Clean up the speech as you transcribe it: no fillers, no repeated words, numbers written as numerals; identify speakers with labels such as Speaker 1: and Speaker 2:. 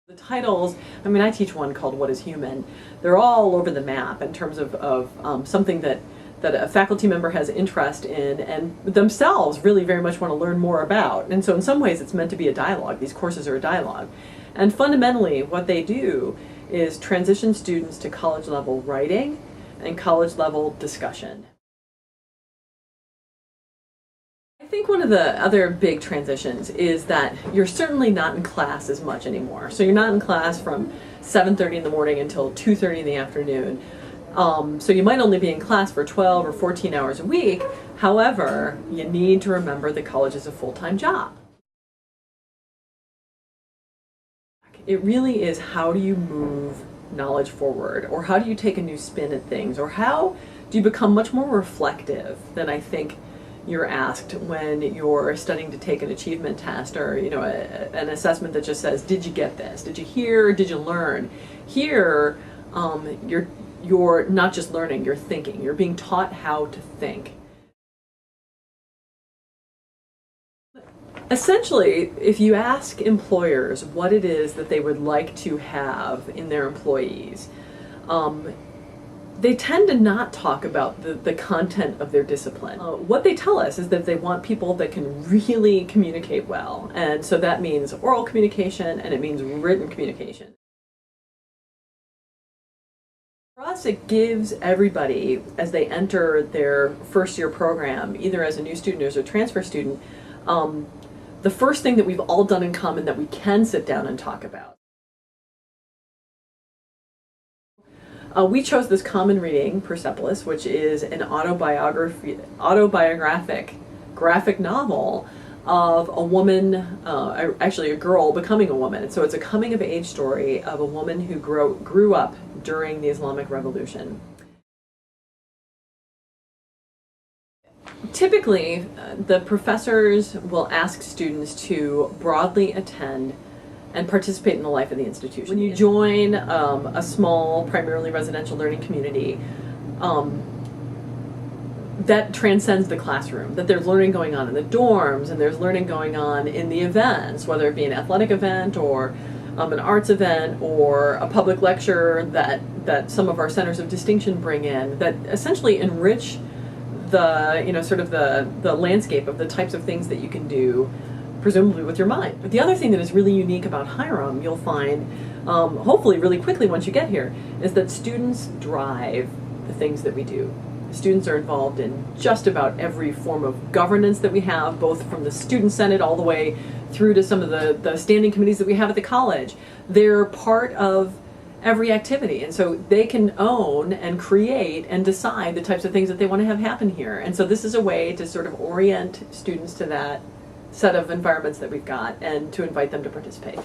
Speaker 1: The titles, I mean, I teach one called What is Human. They're all over the map in terms of something that a faculty member has interest in and themselves really very much want to learn more about. And so in some ways it's meant to be a dialogue. These courses are a dialogue. And fundamentally what they do is transition students to college level writing and college level discussion. I think one of the other big transitions is that you're certainly not in class as much anymore. So you're not in class from 7:30 in the morning until 2:30 in the afternoon. So you might only be in class for 12 or 14 hours a week. However, you need to remember that college is a full-time job. It really is, how do you move knowledge forward, or how do you take a new spin at things, or how do you become much more reflective than I think you're asked when you're studying to take an achievement test, or an assessment that just says, did you get this? Did you hear? Did you learn? Here, you're not just learning, you're thinking. You're being taught how to think. Essentially, if you ask employers what it is that they would like to have in their employees, they tend to not talk about the content of their discipline. What they tell us is that they want people that can really communicate well. And so that means oral communication and it means written communication. For us, it gives everybody, as they enter their first year program, either as a new student or as a transfer student, the first thing that we've all done in common that we can sit down and talk about. We chose this common reading, Persepolis, which is an autobiographic graphic novel of a woman, actually a girl becoming a woman. And so it's a coming of age story of a woman who grew up during the Islamic Revolution. Typically, the professors will ask students to broadly attend and participate in the life of the institution. When you join a small, primarily residential learning community, that transcends the classroom, that there's learning going on in the dorms, and there's learning going on in the events, whether it be an athletic event or an arts event or a public lecture that some of our centers of distinction bring in, that essentially enrich the, sort of the landscape of the types of things that you can do, presumably with your mind. But the other thing that is really unique about Hiram, you'll find, hopefully really quickly once you get here, is that students drive the things that we do. Students are involved in just about every form of governance that we have, both from the student senate all the way through to some of the standing committees that we have at the college. They're part of every activity, and so they can own and create and decide the types of things that they want to have happen here. And so this is a way to sort of orient students to that set of environments that we've got and to invite them to participate.